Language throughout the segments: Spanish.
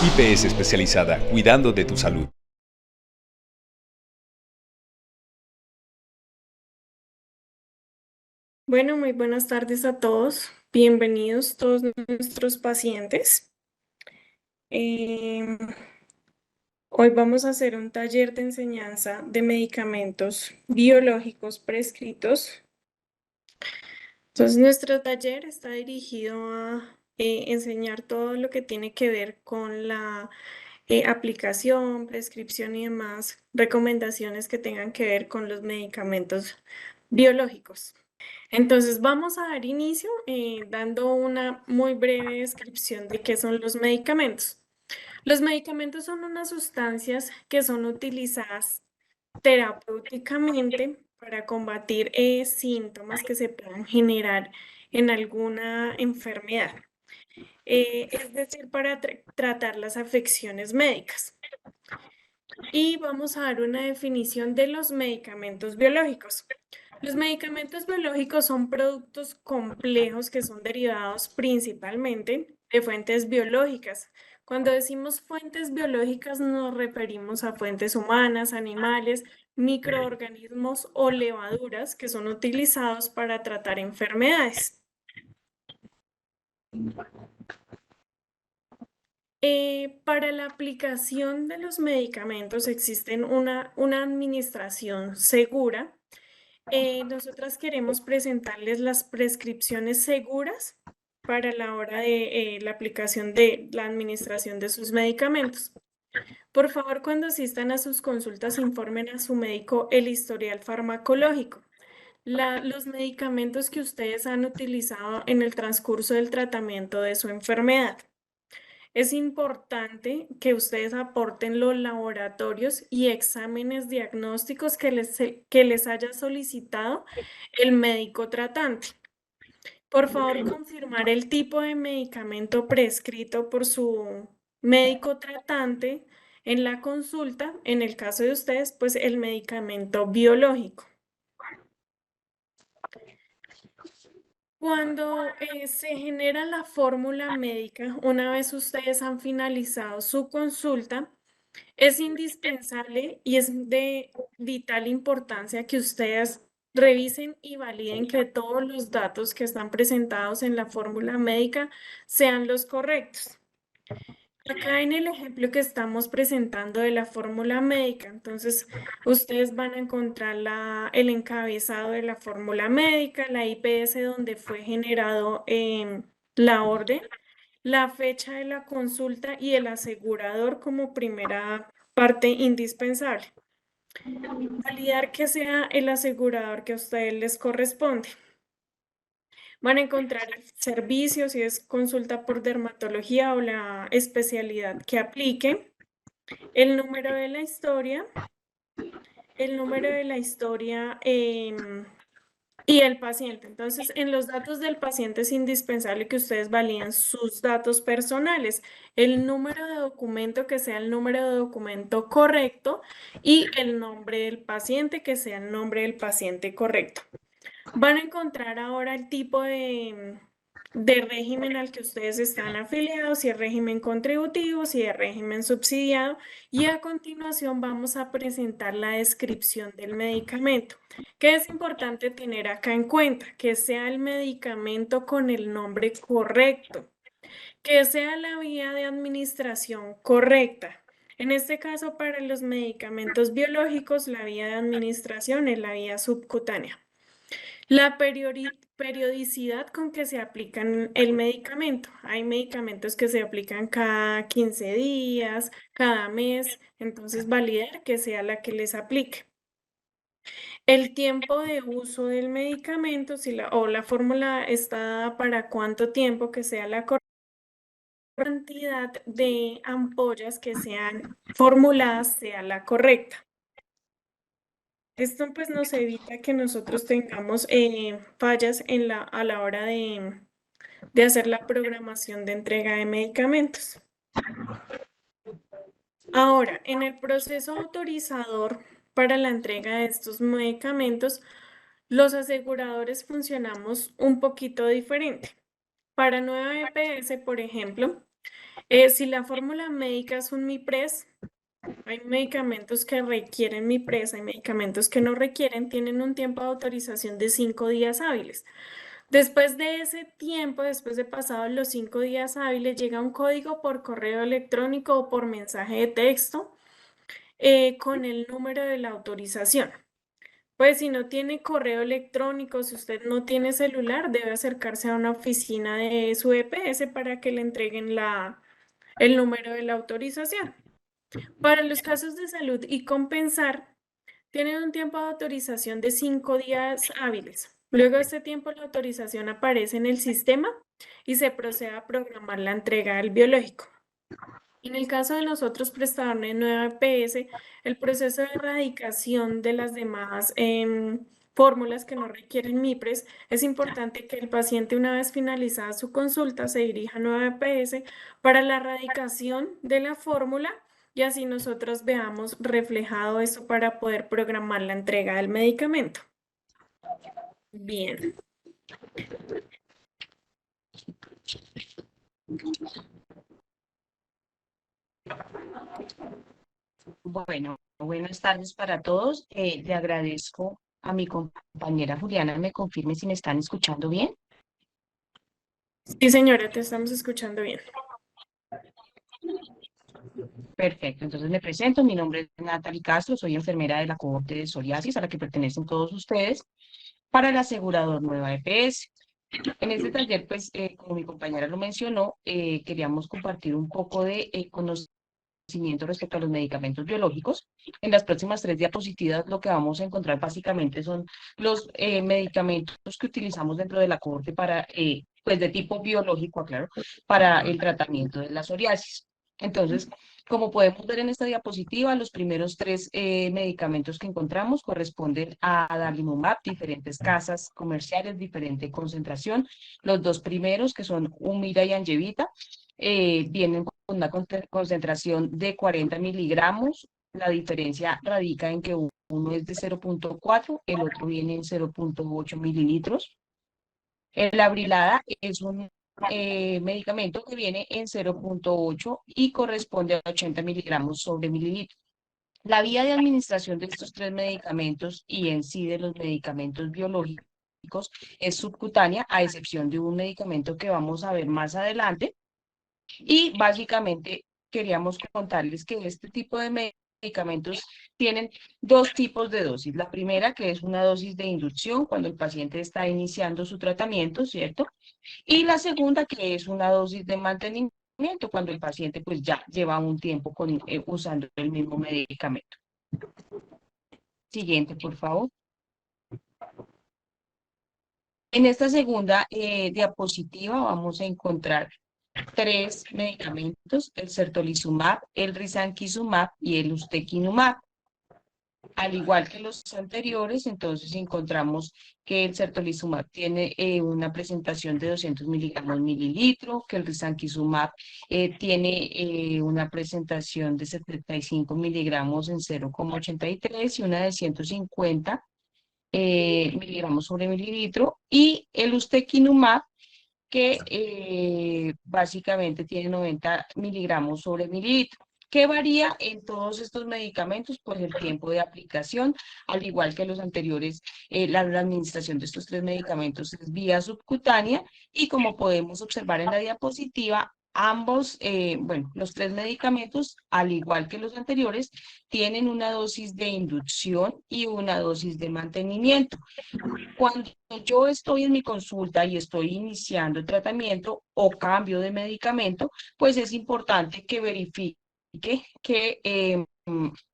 IPS especializada, cuidando de tu salud. Bueno, muy buenas tardes a todos. Bienvenidos todos nuestros pacientes. Em, Hoy vamos a hacer un taller de enseñanza de medicamentos biológicos prescritos. Entonces, nuestro taller está dirigido a enseñar todo lo que tiene que ver con la aplicación, prescripción y demás recomendaciones que tengan que ver con los medicamentos biológicos. Entonces vamos a dar inicio dando una muy breve descripción de qué son los medicamentos. Los medicamentos son unas sustancias que son utilizadas terapéuticamente para combatir síntomas que se puedan generar en alguna enfermedad, es decir, para tratar las afecciones médicas. Y vamos a dar una definición de los medicamentos biológicos. Los medicamentos biológicos son productos complejos que son derivados principalmente de fuentes biológicas. Cuando decimos fuentes biológicas nos referimos a fuentes humanas, animales, microorganismos o levaduras que son utilizados para tratar enfermedades. Para la aplicación de los medicamentos existen una administración segura. Nosotras queremos presentarles las prescripciones seguras para la hora de la aplicación de la administración de sus medicamentos. Por favor, cuando asistan a sus consultas, informen a su médico el historial farmacológico. Los medicamentos que ustedes han utilizado en el transcurso del tratamiento de su enfermedad. Es importante que ustedes aporten los laboratorios y exámenes diagnósticos que les haya solicitado el médico tratante. Por favor, confirmar el tipo de medicamento prescrito por su médico tratante en la consulta, en el caso de ustedes, pues el medicamento biológico. Cuando se genera la fórmula médica, una vez ustedes han finalizado su consulta, es indispensable y es de vital importancia que ustedes revisen y validen que todos los datos que están presentados en la fórmula médica sean los correctos. Acá en el ejemplo que estamos presentando de la fórmula médica, entonces ustedes van a encontrar el encabezado de la fórmula médica, la IPS donde fue generado la orden, la fecha de la consulta y el asegurador como primera parte indispensable. Validar que sea el asegurador que a ustedes les corresponde. Van a encontrar el servicio, si es consulta por dermatología o la especialidad que aplique, el número de la historia, y el paciente. Entonces, en los datos del paciente es indispensable que ustedes validen sus datos personales, el número de documento que sea el número de documento correcto y el nombre del paciente que sea el nombre del paciente correcto. Van a encontrar ahora el tipo de régimen al que ustedes están afiliados, si es régimen contributivo, si es régimen subsidiado, y a continuación vamos a presentar la descripción del medicamento. ¿Qué es importante tener acá en cuenta? Que sea el medicamento con el nombre correcto, que sea la vía de administración correcta. En este caso, para los medicamentos biológicos, la vía de administración es la vía subcutánea. La periodicidad con que se aplican el medicamento. Hay medicamentos que se aplican cada 15 días, cada mes, entonces validar que sea la que les aplique. El tiempo de uso del medicamento, si o la fórmula está dada para cuánto tiempo, que sea la cantidad de ampollas que sean formuladas sea la correcta. Esto pues nos evita que nosotros tengamos fallas a la hora de hacer la programación de entrega de medicamentos. Ahora, en el proceso autorizador para la entrega de estos medicamentos, los aseguradores funcionamos un poquito diferente. Para nueva EPS, por ejemplo, si la fórmula médica es un MIPRES, hay medicamentos que requieren MIPRES, hay medicamentos que no requieren, tienen un tiempo de autorización de 5 días hábiles. Después de ese tiempo, después de pasados los 5 días hábiles, llega un código por correo electrónico o por mensaje de texto con el número de la autorización. Pues si no tiene correo electrónico, si usted no tiene celular, debe acercarse a una oficina de su EPS para que le entreguen el número de la autorización. Para los casos de salud y compensar, tienen un tiempo de autorización de 5 días hábiles. Luego de este tiempo, la autorización aparece en el sistema y se procede a programar la entrega del biológico. En el caso de los otros prestadores de nueva EPS, el proceso de erradicación de las demás fórmulas que no requieren MIPRES, es importante que el paciente, una vez finalizada su consulta, se dirija a nueva EPS para la erradicación de la fórmula y así nosotros veamos reflejado eso para poder programar la entrega del medicamento. Bien. Bueno, buenas tardes para todos. Le agradezco a mi compañera Juliana, me confirme si me están escuchando bien. Sí, señora, te estamos escuchando bien. Perfecto, entonces me presento. Mi nombre es Natalie Castro, soy enfermera de la cohorte de psoriasis a la que pertenecen todos ustedes para el asegurador Nueva EPS. En este taller, pues, como mi compañera lo mencionó, queríamos compartir un poco de conocimiento respecto a los medicamentos biológicos. En las próximas 3 diapositivas lo que vamos a encontrar básicamente son los medicamentos que utilizamos dentro de la cohorte para, pues de tipo biológico, aclaro, para el tratamiento de la psoriasis. Entonces, como podemos ver en esta diapositiva, los primeros 3 medicamentos que encontramos corresponden a adalimumab, diferentes casas comerciales, diferente concentración. Los 2 primeros, que son Humira y Angevita, vienen con una concentración de 40 miligramos. La diferencia radica en que uno es de 0.4, el otro viene en 0.8 mililitros. El Abrilada es un medicamento que viene en 0.8 y corresponde a 80 miligramos sobre mililitro. La vía de administración de estos 3 medicamentos y en sí de los medicamentos biológicos es subcutánea, a excepción de un medicamento que vamos a ver más adelante. Y básicamente queríamos contarles que este tipo de medicamentos tienen 2 tipos de dosis. La primera, que es una dosis de inducción cuando el paciente está iniciando su tratamiento, ¿cierto? Y la segunda, que es una dosis de mantenimiento cuando el paciente pues ya lleva un tiempo usando el mismo medicamento. Siguiente, por favor. En esta segunda diapositiva vamos a encontrar 3 medicamentos, el certolizumab, el risankizumab y el ustekinumab. Al igual que los anteriores, entonces encontramos que el certolizumab tiene una presentación de 200 miligramos mililitro, que el risankizumab tiene una presentación de 75 miligramos en 0,83 y una de 150 miligramos sobre mililitro, y el ustekinumab que básicamente tiene 90 miligramos sobre mililitro. ¿Qué varía en todos estos medicamentos? Pues el tiempo de aplicación, al igual que los anteriores, la administración de estos 3 medicamentos es vía subcutánea y como podemos observar en la diapositiva, ambos, bueno, los 3 medicamentos, al igual que los anteriores, tienen una dosis de inducción y una dosis de mantenimiento. Cuando yo estoy en mi consulta y estoy iniciando el tratamiento o cambio de medicamento, pues es importante que verifique que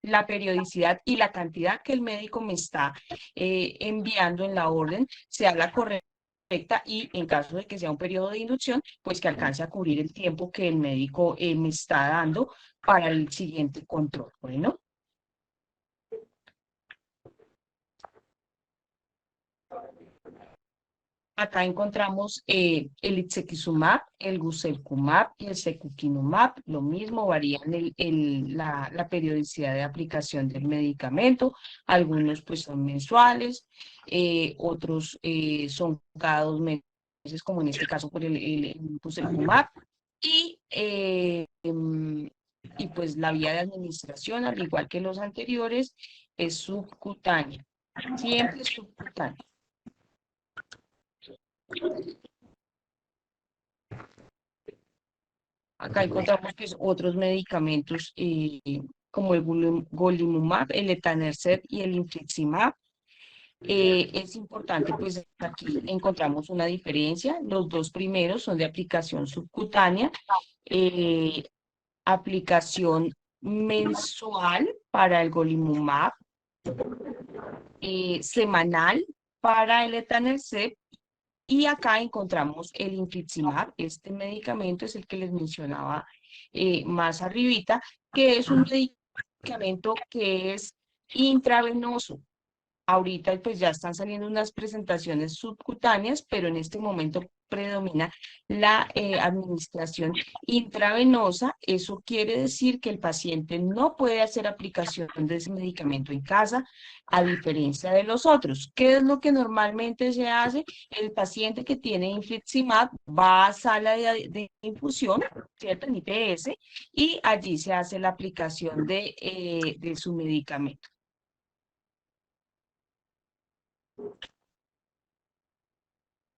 la periodicidad y la cantidad que el médico me está enviando en la orden sea la correcta, y en caso de que sea un periodo de inducción, pues que alcance a cubrir el tiempo que el médico me está dando para el siguiente control. Bueno. Acá encontramos el ixekizumab, el guselkumab y el secukinumab. Lo mismo, varían la periodicidad de aplicación del medicamento. Algunos pues son mensuales, otros son cada 2 meses como en este caso por el Tocilizumab, y pues la vía de administración, al igual que los anteriores, es subcutánea, siempre subcutánea. Acá encontramos pues, otros medicamentos como el golimumab, el etanercept y el infliximab. Es importante, pues aquí encontramos una diferencia. Los dos primeros son de aplicación subcutánea, eh, aplicación mensual para el golimumab, semanal para el etanercept, y acá encontramos el infliximab. Este medicamento es el que les mencionaba más arribita, que es un medicamento que es intravenoso. Ahorita pues ya están saliendo unas presentaciones subcutáneas, pero en este momento predomina la administración intravenosa. Eso quiere decir que el paciente no puede hacer aplicación de ese medicamento en casa, a diferencia de los otros. ¿Qué es lo que normalmente se hace? El paciente que tiene infliximab va a sala de infusión, ¿cierto? En IPS, y allí se hace la aplicación de su medicamento.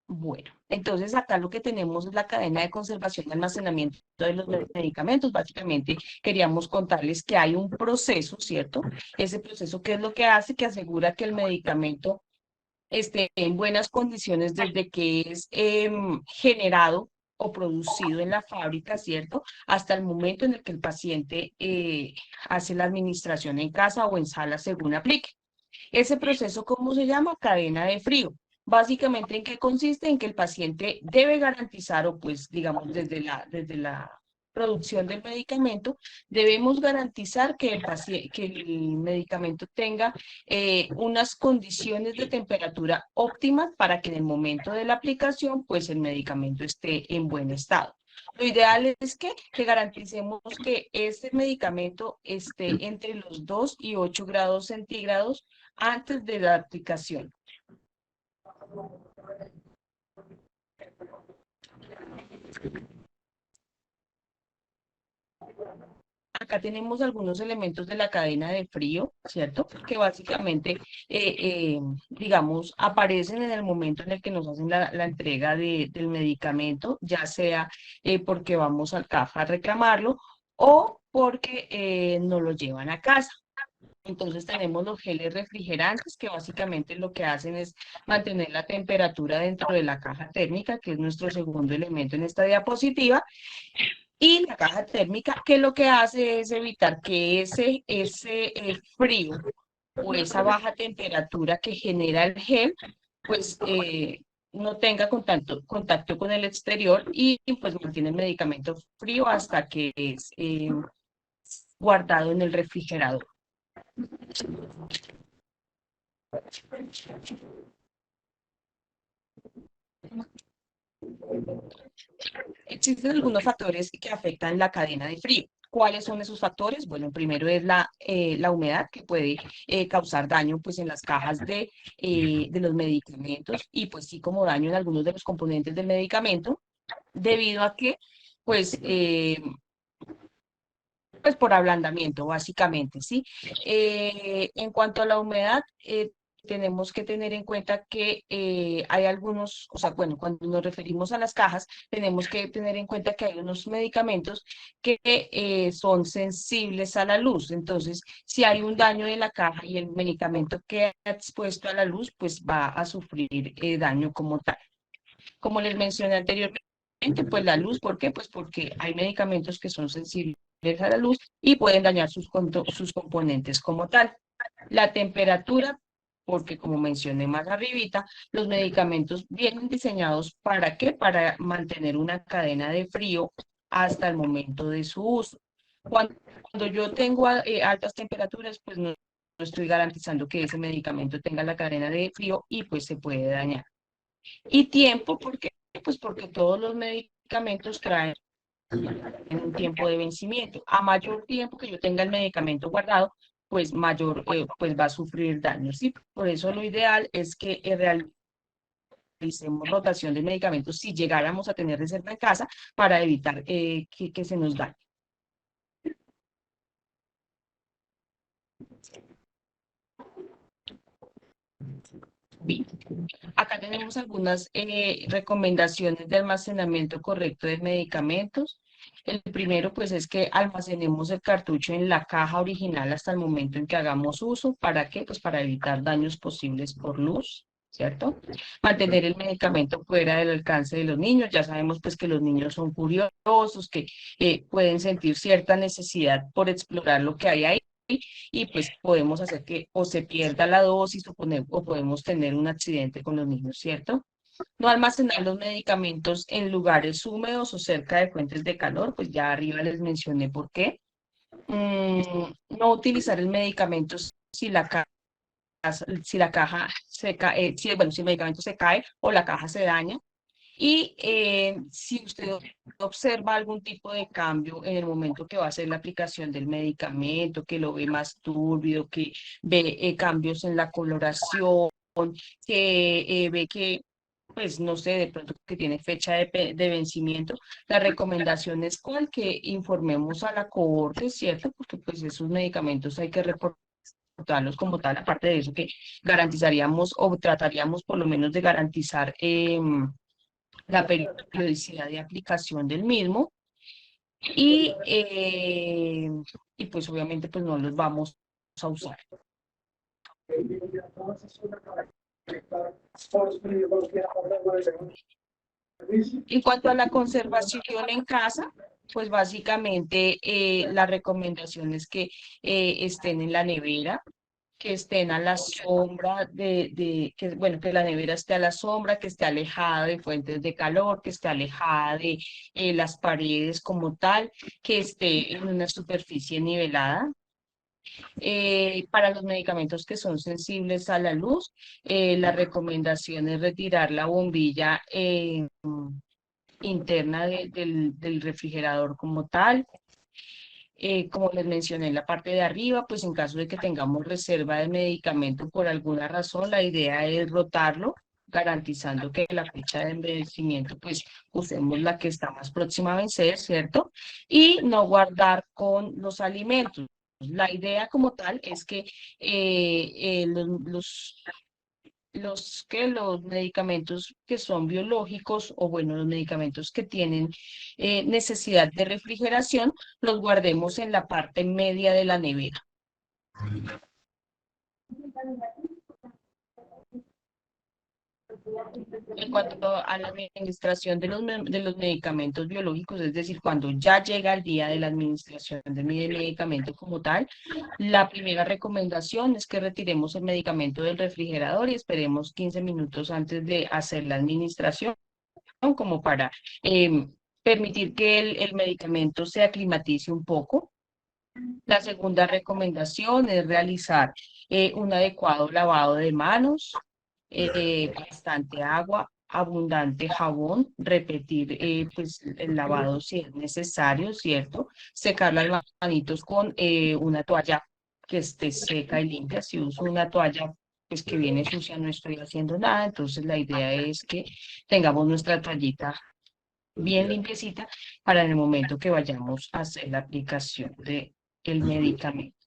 Bueno, entonces acá lo que tenemos es la cadena de conservación y almacenamiento de los medicamentos. Básicamente queríamos contarles que hay un proceso, ¿cierto? Ese proceso, ¿qué es lo que hace? Que asegura que el medicamento esté en buenas condiciones desde que es generado o producido en la fábrica, ¿cierto? Hasta el momento en el que el paciente hace la administración en casa o en sala según aplique. Ese proceso, ¿cómo se llama? Cadena de frío. Básicamente, ¿en qué consiste? En que el paciente debe garantizar, o pues, digamos, desde la producción del medicamento, debemos garantizar que que el medicamento tenga unas condiciones de temperatura óptimas para que en el momento de la aplicación, pues, el medicamento esté en buen estado. Lo ideal es que garanticemos que este medicamento esté entre los 2 y 8 grados centígrados antes de la aplicación. Acá tenemos algunos elementos de la cadena de frío, ¿cierto? Que básicamente, digamos, aparecen en el momento en el que nos hacen la entrega del medicamento, ya sea porque vamos al CAF a reclamarlo o porque nos lo llevan a casa. Entonces tenemos los geles refrigerantes que básicamente lo que hacen es mantener la temperatura dentro de la caja térmica, que es nuestro segundo elemento en esta diapositiva, y la caja térmica que lo que hace es evitar que ese frío o esa baja temperatura que genera el gel, pues no tenga contacto con el exterior y pues mantiene el medicamento frío hasta que es guardado en el refrigerador. Existen algunos factores que afectan la cadena de frío. ¿Cuáles son esos factores? Bueno, primero es la humedad, que puede causar daño pues, en las cajas de los medicamentos y pues sí como daño en algunos de los componentes del medicamento, debido a que pues pues por ablandamiento, básicamente, ¿sí? En cuanto a la humedad, tenemos que tener en cuenta que hay algunos, o sea, bueno, cuando nos referimos a las cajas, tenemos que tener en cuenta que hay unos medicamentos que son sensibles a la luz. Entonces, si hay un daño en la caja y el medicamento queda expuesto a la luz, pues va a sufrir daño como tal. Como les mencioné anteriormente, pues la luz, ¿por qué? Pues porque hay medicamentos que son sensibles a la luz y pueden dañar sus componentes como tal. La temperatura, porque como mencioné más arribita, los medicamentos vienen diseñados ¿para qué? Para mantener una cadena de frío hasta el momento de su uso. Cuando yo tengo altas temperaturas, pues no estoy garantizando que ese medicamento tenga la cadena de frío y pues se puede dañar. Y tiempo, ¿por qué? Pues porque todos los medicamentos traen un tiempo de vencimiento. A mayor tiempo que yo tenga el medicamento guardado, pues mayor pues va a sufrir daños. ¿Sí? Por eso lo ideal es que realice realicemos rotación de medicamentos si llegáramos a tener reserva en casa para evitar que se nos dañe. Bien. Acá tenemos algunas recomendaciones de almacenamiento correcto de medicamentos. El primero, pues, es que almacenemos el cartucho en la caja original hasta el momento en que hagamos uso. ¿Para qué? Pues para evitar daños posibles por luz, ¿cierto? Mantener el medicamento fuera del alcance de los niños. Ya sabemos, pues, que los niños son curiosos, que pueden sentir cierta necesidad por explorar lo que hay ahí y pues podemos hacer que o se pierda la dosis o podemos tener un accidente con los niños, ¿cierto? No almacenar los medicamentos en lugares húmedos o cerca de fuentes de calor, pues ya arriba les mencioné por qué. No utilizar el medicamento si si la caja se cae, bueno, si el medicamento se cae o la caja se daña. Y si usted observa algún tipo de cambio en el momento que va a hacer la aplicación del medicamento, que lo ve más turbio, que ve cambios en la coloración, que ve que, pues no sé, de pronto que tiene fecha de vencimiento, la recomendación es cual que informemos a la cohorte, ¿cierto? Porque pues esos medicamentos hay que reportarlos como tal, aparte de eso que garantizaríamos o trataríamos por lo menos de garantizar la periodicidad de aplicación del mismo y, y pues obviamente pues no los vamos a usar. En cuanto a la conservación en casa, pues básicamente la recomendación es que estén en la nevera, que estén a la sombra que, bueno, que la nevera esté a la sombra, que esté alejada de fuentes de calor, que esté alejada de las paredes como tal, que esté en una superficie nivelada. Para los medicamentos que son sensibles a la luz, la recomendación es retirar la bombilla interna del refrigerador como tal. Como les mencioné en la parte de arriba, pues en caso de que tengamos reserva de medicamento por alguna razón, la idea es rotarlo, garantizando que la fecha de vencimiento, pues usemos la que está más próxima a vencer, ¿cierto? Y no guardar con los alimentos. La idea como tal es que los medicamentos que son biológicos o bueno, los medicamentos que tienen necesidad de refrigeración, los guardemos en la parte media de la nevera. En cuanto a la administración de los medicamentos biológicos, es decir, cuando ya llega el día de la administración de mi medicamento como tal, la primera recomendación es que retiremos el medicamento del refrigerador y esperemos 15 minutos antes de hacer la administración, como para permitir que el medicamento se aclimatice un poco. La segunda recomendación es realizar un adecuado lavado de manos, bastante agua, abundante jabón, repetir pues el lavado si es necesario, ¿cierto? Secar las manitos con una toalla que esté seca y limpia. Si uso una toalla pues que viene sucia no estoy haciendo nada, entonces la idea es que tengamos nuestra toallita bien limpiecita para en el momento que vayamos a hacer la aplicación de el medicamento.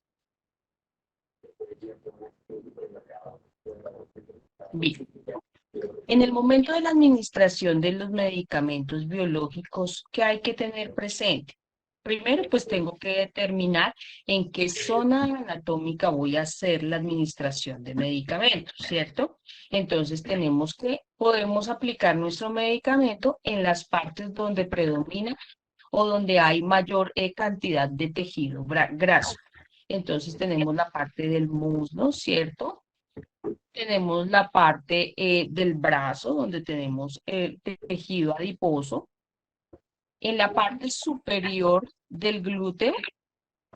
Bien. En el momento de la administración de los medicamentos biológicos, ¿qué hay que tener presente? Primero, pues tengo que determinar en qué zona anatómica voy a hacer la administración de medicamentos, ¿cierto? Entonces podemos aplicar nuestro medicamento en las partes donde predomina o donde hay mayor cantidad de tejido graso. Entonces tenemos la parte del muslo, ¿cierto? Tenemos la parte del brazo, donde tenemos el tejido adiposo. En la parte superior del glúteo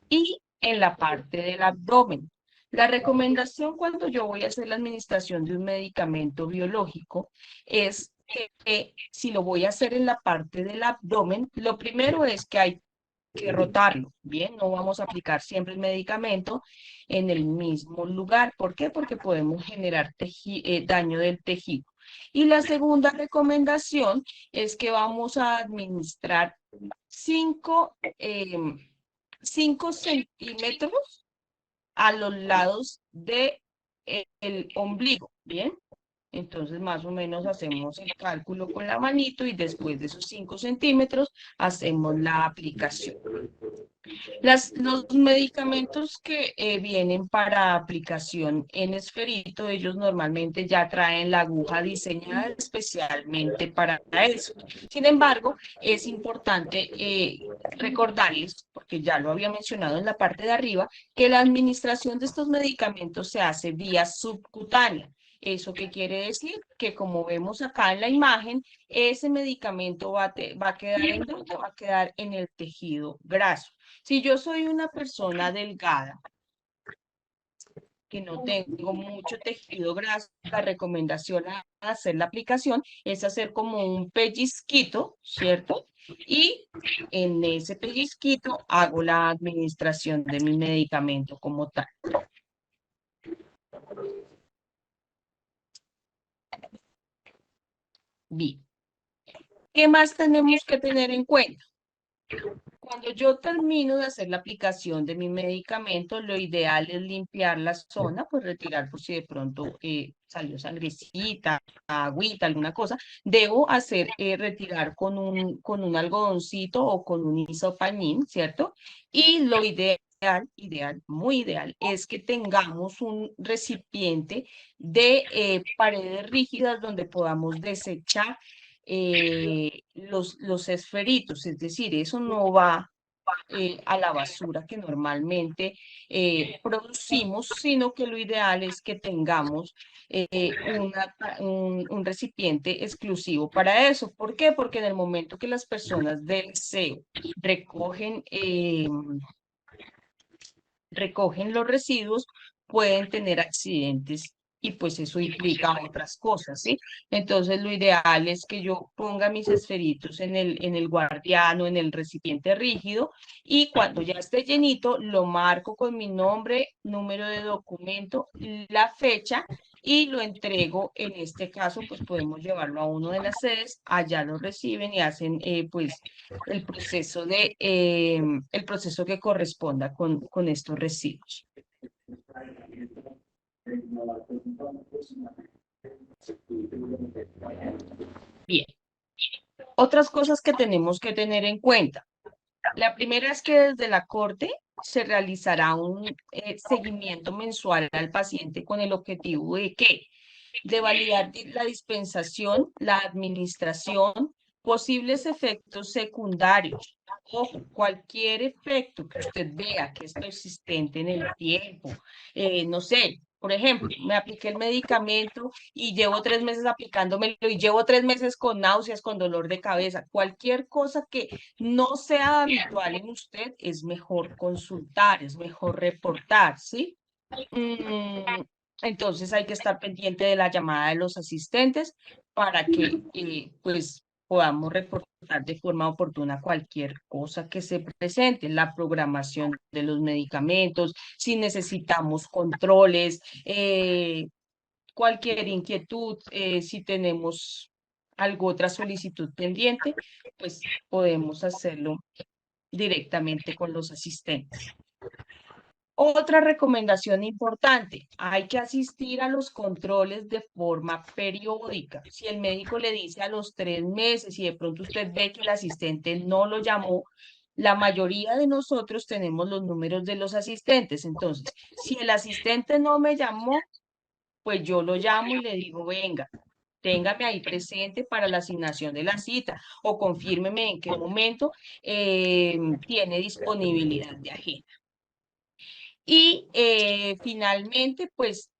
y en la parte del abdomen. La recomendación cuando yo voy a hacer la administración de un medicamento biológico es que si lo voy a hacer en la parte del abdomen, lo primero es que hay que rotarlo, ¿bien? No vamos a aplicar siempre el medicamento en el mismo lugar. ¿Por qué? Porque podemos generar daño del tejido. Y la segunda recomendación es que vamos a administrar 5 centímetros a los lados del ombligo, ¿bien? Entonces, más o menos hacemos el cálculo con la manito y después de esos 5 centímetros hacemos la aplicación. Los medicamentos que vienen para aplicación en esferito, ellos normalmente ya traen la aguja diseñada especialmente para eso. Sin embargo, es importante recordarles, porque ya lo había mencionado en la parte de arriba, que la administración de estos medicamentos se hace vía subcutánea. ¿Eso qué quiere decir? Que como vemos acá en la imagen, ese medicamento va a quedar en dónde? Va a quedar en el tejido graso. Si yo soy una persona delgada, que no tengo mucho tejido graso, la recomendación a hacer la aplicación es hacer como un pellizquito, ¿cierto? Y en ese pellizquito hago la administración de mi medicamento como tal. Bien. ¿Qué más tenemos que tener en cuenta? Cuando yo termino de hacer la aplicación de mi medicamento, lo ideal es limpiar la zona, pues retirar por si de pronto salió sangrecita, agüita, alguna cosa. Debo retirar con un algodoncito o con un isopañín, ¿cierto? Y lo muy ideal, es que tengamos un recipiente de paredes rígidas donde podamos desechar los esferitos, es decir, eso no va a la basura que normalmente producimos, sino que lo ideal es que tengamos un recipiente exclusivo para eso. ¿Por qué? Porque en el momento que las personas del SEO recogen los residuos, pueden tener accidentes y pues eso implica otras cosas, ¿sí? Entonces lo ideal es que yo ponga mis esferitos en el guardiano, en el recipiente rígido, y cuando ya esté llenito, lo marco con mi nombre, número de documento, la fecha, y lo entrego. En este caso, pues podemos llevarlo a uno de las sedes, allá lo reciben y hacen pues el proceso que corresponda con estos residuos. Bien, otras cosas que tenemos que tener en cuenta. La primera es que desde la Corte se realizará un seguimiento mensual al paciente con el objetivo de que de validar la dispensación, la administración, posibles efectos secundarios. Ojo, cualquier efecto que usted vea que es persistente en el tiempo, no sé, por ejemplo, me apliqué el medicamento y llevo 3 meses aplicándomelo y llevo 3 meses con náuseas, con dolor de cabeza. Cualquier cosa que no sea habitual en usted, es mejor consultar, es mejor reportar, ¿sí? Entonces hay que estar pendiente de la llamada de los asistentes para que pues podamos reportar de forma oportuna cualquier cosa que se presente, la programación de los medicamentos, si necesitamos controles, cualquier inquietud, si tenemos otra solicitud pendiente, pues podemos hacerlo directamente con los asistentes. Otra recomendación importante, hay que asistir a los controles de forma periódica. Si el médico le dice a los 3 meses y de pronto usted ve que el asistente no lo llamó, la mayoría de nosotros tenemos los números de los asistentes. Entonces, si el asistente no me llamó, pues yo lo llamo y le digo, venga, téngame ahí presente para la asignación de la cita o confírmeme en qué momento tiene disponibilidad de agenda. Y finalmente, pues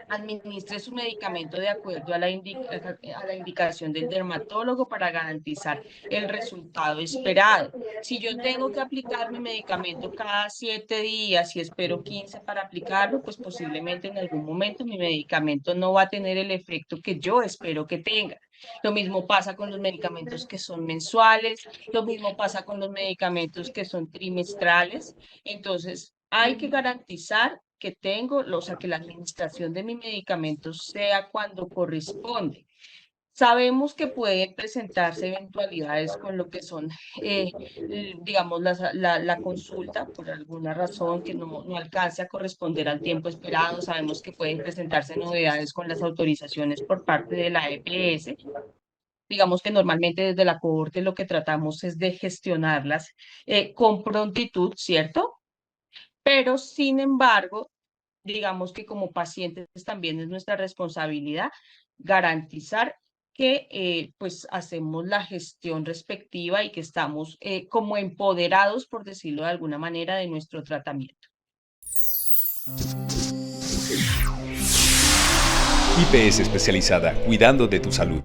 administre su medicamento de acuerdo a la indicación del dermatólogo para garantizar el resultado esperado. Si yo tengo que aplicar mi medicamento cada 7 días y espero 15 para aplicarlo, pues posiblemente en algún momento mi medicamento no va a tener el efecto que yo espero que tenga. Lo mismo pasa con los medicamentos que son mensuales, lo mismo pasa con los medicamentos que son trimestrales. Entonces, hay que garantizar que tengo, o sea, que la administración de mis medicamentos sea cuando corresponde. Sabemos que pueden presentarse eventualidades con lo que son, digamos, la consulta por alguna razón que no alcance a corresponder al tiempo esperado. Sabemos que pueden presentarse novedades con las autorizaciones por parte de la EPS. Digamos que normalmente desde la cohorte lo que tratamos es de gestionarlas con prontitud, ¿cierto? Pero sin embargo, digamos que como pacientes también es nuestra responsabilidad garantizar que pues hacemos la gestión respectiva y que estamos como empoderados, por decirlo de alguna manera, de nuestro tratamiento. IPS especializada, cuidando de tu salud.